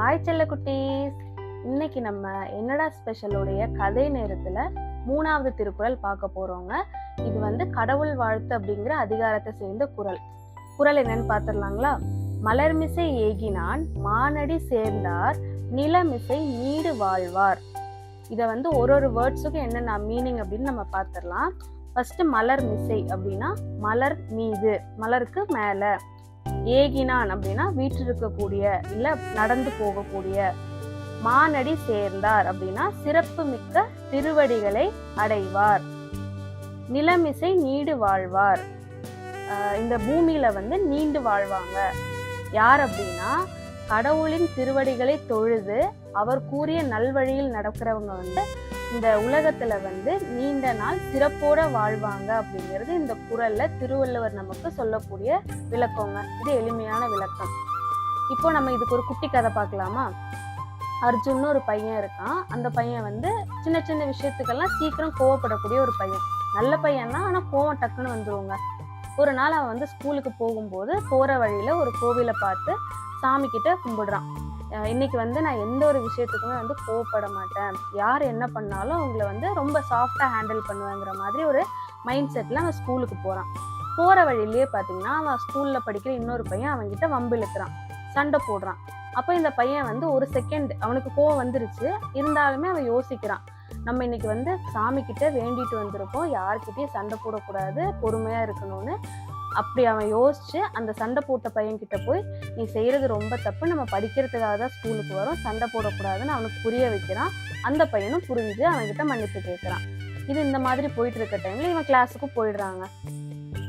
Hi செல்ல குட்டீஸ். இன்னைக்கு நம்ம என்னடா ஸ்பெஷலுடைய கதை நேரத்துல 3வது திருக்குறள் பார்க்க போறோங்க. இது கடவுள் வாழ்த்து அப்படிங்கிற அதிகாரத்தை சேர்ந்த குறள் என்னன்னு பார்த்துடலாங்களா? மலர்மிசை ஏகினான் மானடி சேர்ந்தார் நிலமிசை நீடு வாழ்வார். இதை ஒரு வேர்ட்ஸுக்கும் என்னென்ன மீனிங் அப்படின்னு நம்ம பார்த்துடலாம். ஃபர்ஸ்ட் மலர் மிசை அப்படின்னா மலர் மீது, மலருக்கு மேல. ஏகினான் அப்படின்னா வீட்டில் இருக்கக்கூடிய இல்ல நடந்து போகக்கூடிய. மானடி சேர்ந்தார் அப்படின்னா சிறப்பு மிக்க திருவடிகளை அடைவார். நிலமிசை நீடு வாழ்வார், இந்த பூமியில நீண்டு வாழ்வாங்க. யார் அப்படின்னா கடவுளின் திருவடிகளை தொழுது அவர் கூறிய நல்வழியில் நடக்கிறவங்க இந்த உலகத்துல நீண்ட நாள் சிறப்போட வாழ்வாங்க அப்படிங்கிறது இந்த குறள்ல திருவள்ளுவர் நமக்கு சொல்லக்கூடிய விளக்கங்க. இது எளிமையான விளக்கம். இப்போ நம்ம இதுக்கு ஒரு குட்டி கதை பார்க்கலாமா? அர்ஜுன்னு ஒரு பையன் இருக்கான். அந்த பையன் சின்ன சின்ன விஷயத்துக்கெல்லாம் சீக்கிரம் கோவப்படக்கூடிய ஒரு பையன். நல்ல பையன் தான், ஆனா கோவம் டக்குன்னு வந்துருவாங்க. ஒரு நாள் அவன் ஸ்கூலுக்கு போகும்போது போற வழியில ஒரு கோவிலை பார்த்து சாமி கிட்ட கும்பிடுறான். இன்னைக்கு நான் எந்த ஒரு விஷயத்துக்குமே கோவப்பட மாட்டேன், யார் என்ன பண்ணாலும் அவங்கள ரொம்ப சாஃப்டா ஹேண்டில் பண்ணுவேங்கிற மாதிரி ஒரு மைண்ட் செட்ல அவன் ஸ்கூலுக்கு போறான். போற வழியிலேயே பாத்தீங்கன்னா அவன் ஸ்கூல்ல படிக்கிற இன்னொரு பையன் அவன்கிட்ட வம்பு இழுக்கிறான், சண்டை போடுறான். அப்போ இந்த பையன் ஒரு செகண்ட் அவனுக்கு கோவம் வந்துருச்சு, இருந்தாலுமே அவன் யோசிக்கிறான், நம்ம இன்னைக்கு சாமி கிட்ட வேண்டிட்டு வந்திருக்கோம், யார்கிட்டயும் சண்டை போடக்கூடாது, பொறுமையா இருக்கணும்னு. அப்படி அவன் யோசிச்சு அந்த சண்டை போட்ட பையன்கிட்ட போய், நீ செய்யறது ரொம்ப தப்பு, நம்ம படிக்கிறதுக்காக தான் ஸ்கூலுக்கு வரோம், சண்டை போடக்கூடாதுன்னு அவனுக்கு புரிய வைக்கிறான். அந்த பையனும் புரிஞ்சு அவன்கிட்ட மன்னிப்பு கேட்கிறான். இது இந்த மாதிரி போயிட்டு இருக்க டைம்ல இவன் கிளாஸுக்கு போயிடுறாங்க.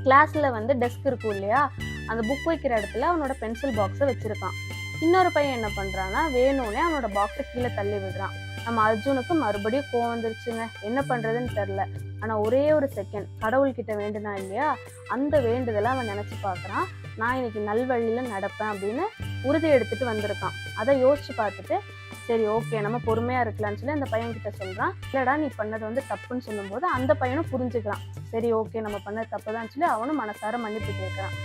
கிளாஸ்ல டெஸ்க் இருக்கும் இல்லையா, அந்த புக் வைக்கிற இடத்துல அவனோட பென்சில் பாக்ஸை வச்சிருக்கான். இன்னொரு பையன் என்ன பண்றான்னா வேணும்னே அவனோட பாக்ஸை கீழே தள்ளி விடுறான். நம்ம அர்ஜுனுக்கு மறுபடியும் கோவம் வந்துருச்சுங்க, என்ன பண்றதுன்னு தெரியல. ஆனா ஒரே ஒரு செகண்ட் கடவுள்கிட்ட வேண்டுனா இல்லையா, அந்த வேண்டுதலை அவன் நினைச்சு பாக்குறான். நான் இன்னைக்கு நல்வழியில நடப்பேன் அப்படின்னு உறுதி எடுத்துட்டு வந்திருக்கான். அதை யோசிச்சு பார்த்துட்டு சரி ஓகே நம்ம பொறுமையா இருக்கலாம்னு சொல்லி அந்த பையன் கிட்ட சொல்றான். இல்லடா நீ பண்ணது தப்புன்னு சொல்லும் போது அந்த பையனும் புரிஞ்சுக்கிறான். சரி ஓகே நம்ம பண்ணது தப்புதான் சொல்லி அவனும் மனசார மன்னிப்பு கேட்கிறான்.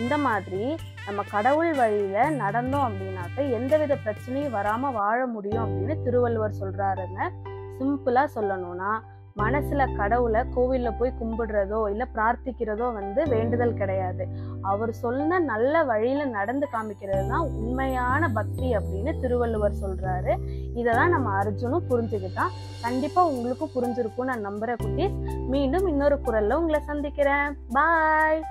இந்த மாதிரி நம்ம கடவுள் வழியில நடந்தோம் அப்படின்னாக்க எந்தவித பிரச்சனையும் வராம வாழ முடியும் அப்படின்னு திருவள்ளுவர் சொல்றாருங்க. சிம்பிளா சொல்லணும்னா மனசுல கடவுளை கோவில்ல போய் கும்பிடுறதோ இல்ல பிரார்த்திக்கிறதோ வேண்டுதல் கிடையாது. அவர் சொன்ன நல்ல வழியில நடந்து காமிக்கிறது தான் உண்மையான பக்தி அப்படின்னு திருவள்ளுவர் சொல்றாரு. இததான் நம்ம அர்ஜுனும் புரிஞ்சுக்கிட்டான். கண்டிப்பா உங்களுக்கும் புரிஞ்சிருக்கும் நான் நம்புறேன் குட்டீஸ். மீண்டும் இன்னொரு குறள்ல உங்களை சந்திக்கிறேன். பாய்.